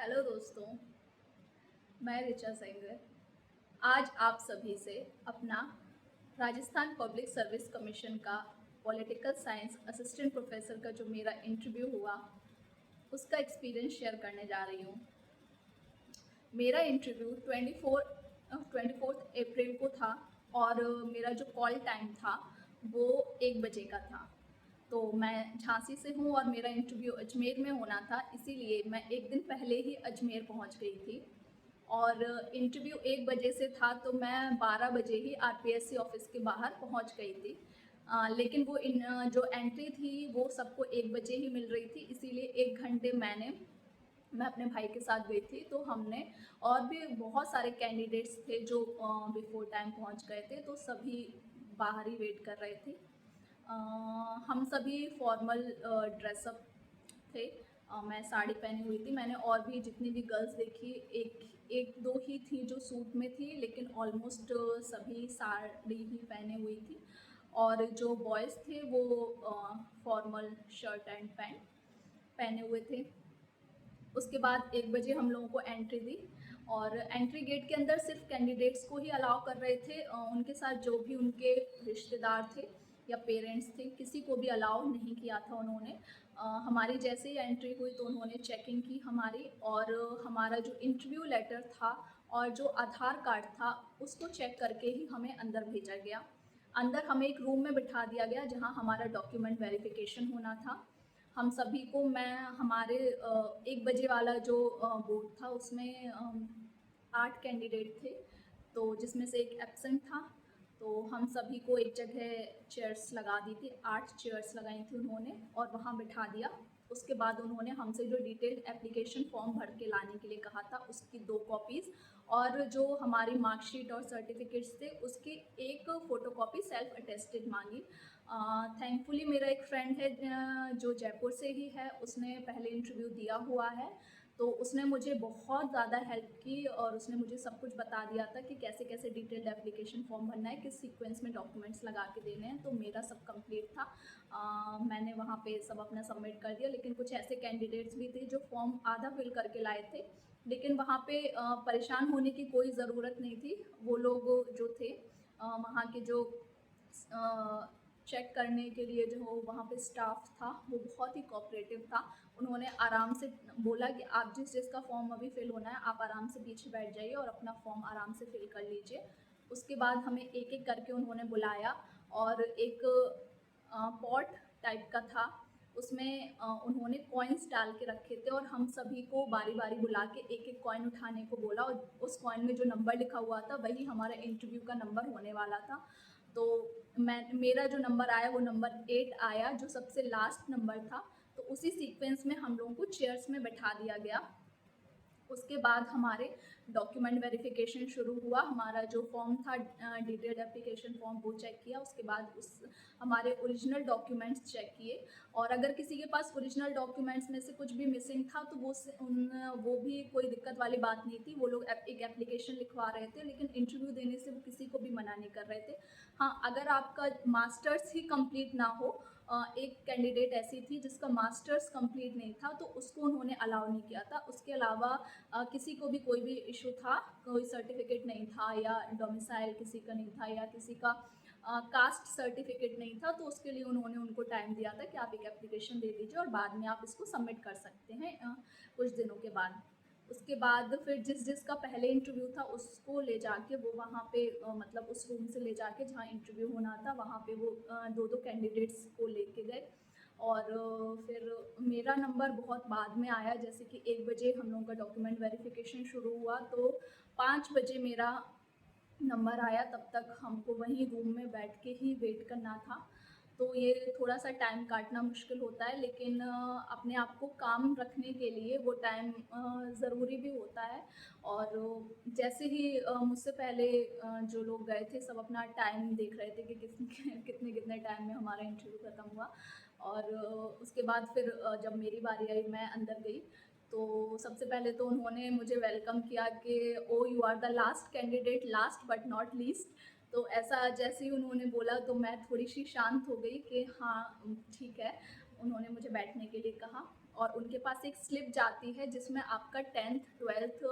Hello दोस्तों, मैं ऋचा सिंह आज आप सभी से अपना राजस्थान पब्लिक सर्विस कमीशन का पॉलिटिकल साइंस असिस्टेंट प्रोफेसर का जो मेरा इंटरव्यू हुआ उसका एक्सपीरियंस शेयर करने जा रही हूँ। मेरा इंटरव्यू 24 अप्रैल को था और मेरा जो कॉल टाइम था वो 1 बजे का था। तो मैं झांसी से हूँ और मेरा इंटरव्यू अजमेर में होना था, इसीलिए मैं एक दिन पहले ही अजमेर पहुँच गई थी और इंटरव्यू 1 बजे से था तो मैं 12 बजे ही आरपीएससी ऑफिस के बाहर पहुँच गई थी। लेकिन वो जो एंट्री थी वो सबको 1 बजे ही मिल रही थी, इसीलिए 1 घंटे मैं अपने भाई के साथ गई थी। तो हमने और भी बहुत सारे कैंडिडेट्स थे जो बिफोर टाइम पहुंच गए थे, तो सभी बाहर ही वेट कर रहे थे। अ, हम सभी फॉर्मल ड्रेसअप थे। मैं साड़ी पहनी हुई थी। मैंने और भी जितनी भी गर्ल्स देखी, एक एक दो ही थी जो सूट में थी, लेकिन ऑलमोस्ट सभी साड़ी ही पहने हुई थी। और जो बॉयज़ थे वो फॉर्मल शर्ट एंड पैंट पहने हुए थे। उसके बाद 1 बजे हम लोगों को एंट्री दी और एंट्री गेट के अंदर सिर्फ कैंडिडेट्स को ही अलाउ कर रहे थे। उनके साथ जो भी उनके रिश्तेदार थे या पेरेंट्स थे, किसी को भी अलाउ नहीं किया था उन्होंने। हमारी जैसे ही एंट्री हुई तो उन्होंने चेकिंग की हमारी, और हमारा जो इंटरव्यू लेटर था और जो आधार कार्ड था उसको चेक करके ही हमें अंदर भेजा गया। अंदर हमें एक रूम में बिठा दिया गया जहाँ हमारा डॉक्यूमेंट वेरिफिकेशन होना था। हम सभी को हमारे 1 बजे वाला जो बोर्ड था उसमें 8 कैंडिडेट थे, तो जिसमें से एक एब्सेंट था। तो हम सभी को एक जगह चेयर्स लगा दी थी, 8 चेयर्स लगाई थी उन्होंने और वहाँ बिठा दिया। उसके बाद उन्होंने हमसे जो डिटेल्ड एप्लीकेशन फॉर्म भर के लाने के लिए कहा था उसकी 2 कॉपीज़, और जो हमारी मार्कशीट और सर्टिफिकेट्स थे उसकी एक फ़ोटोकॉपी सेल्फ अटेस्टेड मांगी। थैंकफुली मेरा एक फ्रेंड है जो जयपुर से ही है, उसने पहले इंटरव्यू दिया हुआ है, तो उसने मुझे बहुत ज़्यादा हेल्प की और उसने मुझे सब कुछ बता दिया था कि कैसे कैसे डिटेल्ड एप्लीकेशन फॉर्म भरना है, किस सीक्वेंस में डॉक्यूमेंट्स लगा के देने हैं। तो मेरा सब कंप्लीट था। मैंने वहाँ पे सब अपना सबमिट कर दिया, लेकिन कुछ ऐसे कैंडिडेट्स भी थे जो फॉर्म आधा फिल करके लाए थे, लेकिन वहाँ पे परेशान होने की कोई ज़रूरत नहीं थी। वो लोग जो थे वहाँ के जो चेक करने के लिए जो वहाँ पे स्टाफ था वो बहुत ही कोऑपरेटिव था। उन्होंने आराम से बोला कि आप जिसका फॉर्म अभी फिल होना है आप आराम से पीछे बैठ जाइए और अपना फॉर्म आराम से फिल कर लीजिए। उसके बाद हमें एक एक करके उन्होंने बुलाया और एक पॉट टाइप का था, उसमें उन्होंने कॉइन्स डाल के रखे थे और हम सभी को बारी बारी बुला के एक एक कॉइन उठाने को बोला, और उस कॉइन में जो नंबर लिखा हुआ था वही हमारा इंटरव्यू का नंबर होने वाला था। तो मेरा जो नंबर आया वो नंबर 8 आया, जो सबसे लास्ट नंबर था। तो उसी सीक्वेंस में हम लोगों को चेयर्स में बैठा दिया गया। उसके बाद हमारे डॉक्यूमेंट वेरिफिकेशन शुरू हुआ। हमारा जो फॉर्म था डिटेल्ड एप्लीकेशन फॉर्म वो चेक किया। उसके बाद उस हमारे ओरिजिनल डॉक्यूमेंट्स चेक किए, और अगर किसी के पास ओरिजिनल डॉक्यूमेंट्स में से कुछ भी मिसिंग था तो वो भी कोई दिक्कत वाली बात नहीं थी। वो लोग एक एप्लीकेशन लिखवा रहे थे, लेकिन इंटरव्यू देने से वो किसी को भी मना नहीं कर रहे थे। हाँ, अगर आपका मास्टर्स ही कंप्लीट ना हो, एक कैंडिडेट ऐसी थी जिसका मास्टर्स कंप्लीट नहीं था, तो उसको उन्होंने अलाउ नहीं किया था। उसके अलावा किसी को भी कोई भी इशू था, कोई सर्टिफिकेट नहीं था या डोमिसाइल किसी का नहीं था या किसी का कास्ट सर्टिफिकेट नहीं था, तो उसके लिए उन्होंने उनको टाइम दिया था कि आप एक एप्लीकेशन दे दीजिए और बाद में आप इसको सबमिट कर सकते हैं कुछ दिनों के बाद। उसके बाद फिर जिसका पहले इंटरव्यू था उसको ले जाके वो वहाँ पे मतलब उस रूम से ले जाके जहाँ इंटरव्यू होना था वहाँ पे वो दो दो कैंडिडेट्स को लेके गए। और फिर मेरा नंबर बहुत बाद में आया, जैसे कि 1 बजे हम लोगों का डॉक्यूमेंट वेरिफिकेशन शुरू हुआ, तो 5 बजे मेरा नंबर आया। तब तक हमको वहीं रूम में बैठ के ही वेट करना था। तो ये थोड़ा-सा टाइम काटना मुश्किल होता है, लेकिन अपने आप को काम रखने के लिए वो टाइम ज़रूरी भी होता है। और जैसे ही मुझसे पहले जो लोग गए थे सब अपना टाइम देख रहे थे कि कितने-कितने टाइम में हमारा इंटरव्यू खत्म हुआ। और उसके बाद फिर जब मेरी बारी आई मैं अंदर गई, तो सबसे पहले तो उन्होंने मुझे वेलकम किया कि oh you are the last candidate last but not least. तो ऐसा जैसे ही उन्होंने बोला तो मैं थोड़ी-सी शांत हो गई कि हाँ ठीक है। उन्होंने मुझे बैठने के लिए कहा और उनके पास एक स्लिप जाती है जिसमें आपका 10th 12th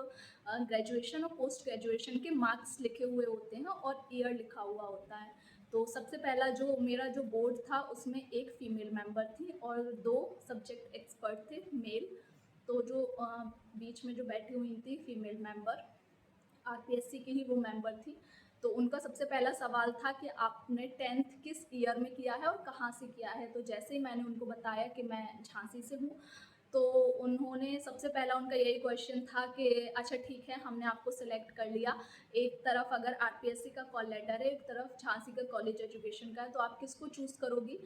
ग्रेजुएशन और पोस्ट ग्रेजुएशन के मार्क्स लिखे हुए होते हैं और ईयर लिखा हुआ होता है। तो सबसे पहला जो मेरा जो बोर्ड था उसमें एक फ़ीमेल मेंबर थी और 2 सब्जेक्ट एक्सपर्ट थे मेल। तो जो बीच में जो बैठी हुई थी फीमेल मेंबर, आरपीएससी की ही वो मेंबर थी। तो उनका सबसे पहला सवाल था कि आपने 10th किस ईयर में किया है और कहाँ से किया है? तो जैसे ही मैंने उनको बताया कि मैं झांसी से हूँ, तो उन्होंने सबसे पहला उनका यही क्वेश्चन था कि अच्छा ठीक है, हमने आपको सेलेक्ट कर लिया। एक तरफ अगर आरपीएससी का कॉल लेटर है, एक तरफ झांसी का कॉलेज एजुकेशन का है, तो आप किसको चूज़ करोगी?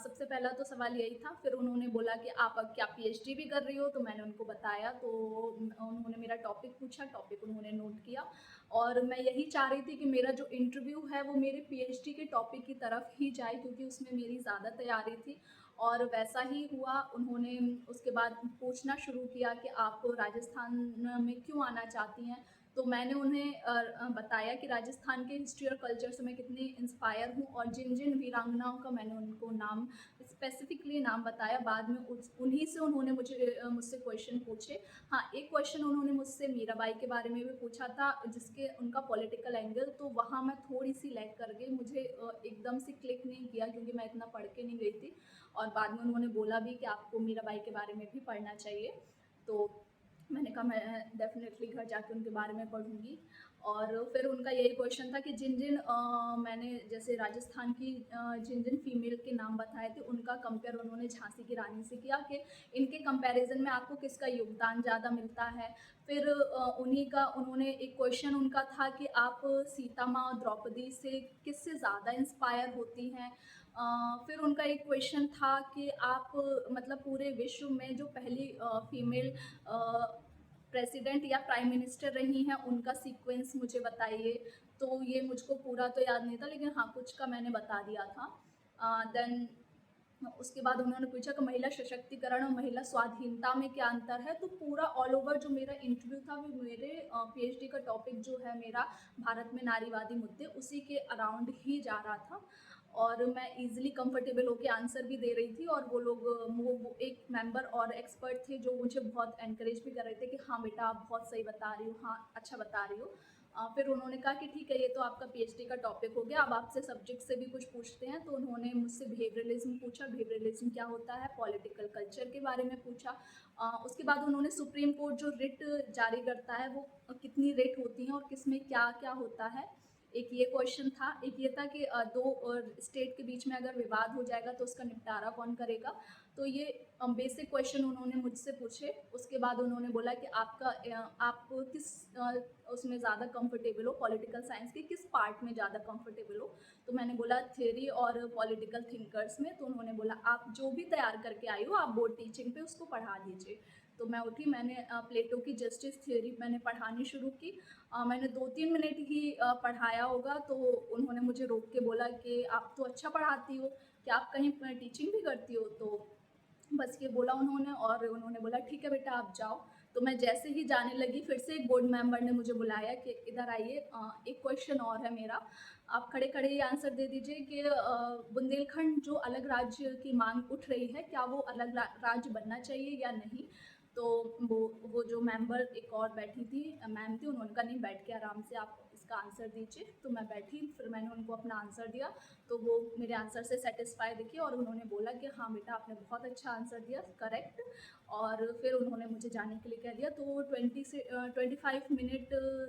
सबसे पहला तो सवाल यही था। फिर उन्होंने बोला कि आप अब क्या पीएचडी भी कर रही हो? तो मैंने उनको बताया। तो उन्होंने मेरा टॉपिक पूछा, टॉपिक उन्होंने नोट किया और मैं यही चाह रही थी कि मेरा जो इंटरव्यू है वो मेरे पीएचडी के टॉपिक की तरफ ही जाए, क्योंकि उसमें मेरी ज़्यादा तैयारी थी और वैसा ही हुआ। उन्होंने उसके बाद पूछना शुरू किया कि आप राजस्थान में क्यों आना चाहती हैं? तो मैंने उन्हें बताया कि राजस्थान के हिस्ट्री और कल्चर से मैं कितनी इंस्पायर हूँ और जिन-जिन वीरांगनाओं का मैंने उनको नाम स्पेसिफिकली नाम बताया। बाद में उन्हीं से उन्होंने मुझसे क्वेश्चन पूछे। हाँ, एक क्वेश्चन उन्होंने मुझसे मीराबाई के बारे में भी पूछा था, जिसके उनका पॉलिटिकल एंगल, तो वहाँ मैं थोड़ी-सी लैग कर गई। मुझे एकदम से क्लिक नहीं किया क्योंकि मैं इतना पढ़ के नहीं गई थी और बाद में उन्होंने बोला भी कि आपको मीराबाई के बारे में भी पढ़ना चाहिए। तो मैंने कहा मैं डेफ़िनेटली घर जाके उनके बारे में पढ़ूँगी। और फिर उनका यही क्वेश्चन था कि जिन-जिन मैंने जैसे राजस्थान की जिन-जिन फीमेल के नाम बताए थे, उनका कंपेयर उन्होंने झांसी की रानी से किया कि इनके कंपैरिज़न में आपको किसका योगदान ज़्यादा मिलता है। फिर उन्हीं का उन्होंने एक क्वेश्चन उनका था कि आप सीता माँ और द्रौपदी से किससे ज़्यादा इंस्पायर होती हैं? फिर उनका एक क्वेश्चन था कि आप मतलब पूरे विश्व में जो पहली फीमेल प्रेसिडेंट या प्राइम मिनिस्टर रही हैं, उनका सीक्वेंस मुझे बताइए। तो ये मुझको पूरा तो याद नहीं था, लेकिन हाँ, कुछ का मैंने बता दिया था। देन उसके बाद उन्होंने पूछा कि महिला सशक्तिकरण और महिला स्वाधीनता में क्या अंतर है? तो पूरा ऑल ओवर जो मेरा इंटरव्यू था वो मेरे पीएचडी का टॉपिक जो है मेरा भारत में नारीवादी मुद्दे, उसी के अराउंड ही जा रहा था और मैं ईज़िली कंफर्टेबल होके आंसर भी दे रही थी और वो लोग वो एक मेंबर और एक्सपर्ट थे जो मुझे बहुत एनकरेज भी कर रहे थे कि हाँ बेटा, आप बहुत सही बता रही हो, हाँ अच्छा बता रही हो। फिर उन्होंने कहा कि ठीक है, ये तो आपका पीएचडी का टॉपिक हो गया, अब आपसे सब्जेक्ट से भी कुछ पूछते हैं। तो उन्होंने मुझसे बिहेवियरलिज्म पूछा, बिहेवियरलिज्म क्या होता है, पॉलिटिकल कल्चर के बारे में पूछा। उसके बाद उन्होंने सुप्रीम कोर्ट जो रिट जारी करता है वो कितनी रिट होती हैं और किसमें क्या-क्या होता है, एक ये क्वेश्चन था। एक ये था कि 2 स्टेट के बीच में अगर विवाद हो जाएगा तो उसका निपटारा कौन करेगा? तो ये बेसिक क्वेश्चन उन्होंने मुझसे पूछे। उसके बाद उन्होंने बोला कि आप किस उसमें ज़्यादा कंफर्टेबल हो, पॉलिटिकल साइंस के किस पार्ट में ज़्यादा कंफर्टेबल हो? तो मैंने बोला थ्योरी और पॉलिटिकल थिंकर्स में। तो उन्होंने बोला आप जो भी तैयार करके आई हो, आप बोर्ड टीचिंग पे उसको पढ़ा दीजिए। तो मैं उठी, मैंने प्लेटो की जस्टिस थ्योरी मैंने पढ़ानी शुरू की। मैंने 2-3 मिनट ही पढ़ाया होगा, तो उन्होंने मुझे रोक के बोला कि आप तो अच्छा पढ़ाती हो, क्या आप कहीं टीचिंग भी करती हो? तो बस ये बोला उन्होंने और उन्होंने बोला ठीक है बेटा, आप जाओ। तो मैं जैसे ही जाने लगी, फिर से एक बोर्ड मेंबर ने मुझे बुलाया कि इधर आइए, एक क्वेश्चन और है मेरा, आप खड़े-खड़े ही आंसर दे दीजिए कि बुंदेलखंड जो अलग राज्य की माँग उठ रही है, क्या वो अलग राज्य बनना चाहिए या नहीं? तो वो जो मेंबर एक और बैठी थी, मैम थी, उन्होंने कहा नहीं, बैठ के आराम से आप इसका आंसर दीजिए। तो मैं बैठी, फिर मैंने उनको अपना आंसर दिया। तो वो मेरे आंसर से सैटिस्फाई दिखे और उन्होंने बोला कि हाँ बेटा, आपने बहुत अच्छा आंसर दिया, करेक्ट। और फिर उन्होंने मुझे जाने के लिए कह दिया। तो 25 मिनट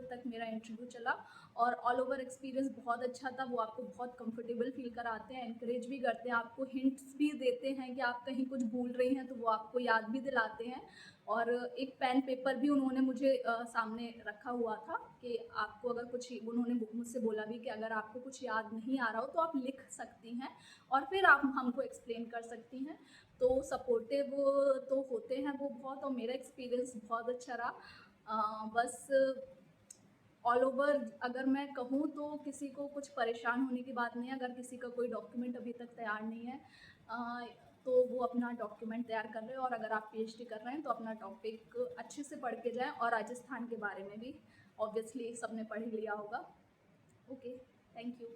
तक मेरा इंटरव्यू चला और ऑल ओवर एक्सपीरियंस बहुत अच्छा था। वो आपको बहुत कंफर्टेबल फील कराते हैं, एनकरेज भी करते हैं, आपको हिंट्स भी देते हैं कि आप कहीं कुछ भूल रही हैं तो वो आपको याद भी दिलाते हैं। और एक पेन पेपर भी उन्होंने मुझे सामने रखा हुआ था कि आपको अगर कुछ, उन्होंने मुझसे बोला भी कि अगर आपको कुछ याद नहीं आ रहा हो तो आप लिख सकती हैं और फिर आप हमको एक्सप्लेन कर सकती हैं। तो सपोर्टिव तो होते हैं वो बहुत, और मेरा एक्सपीरियंस बहुत अच्छा रहा। बस ऑल ओवर अगर मैं कहूँ तो किसी को कुछ परेशान होने की बात नहीं है। अगर किसी का कोई डॉक्यूमेंट अभी तक तैयार नहीं है, अ, तो वो अपना डॉक्यूमेंट तैयार कर रहे हैं, और अगर आप पीएचडी कर रहे हैं तो अपना टॉपिक अच्छे से पढ़ के जाएँ और राजस्थान के बारे में भी ऑब्वियसली सबने पढ़ ही लिया होगा। Okay, thank you.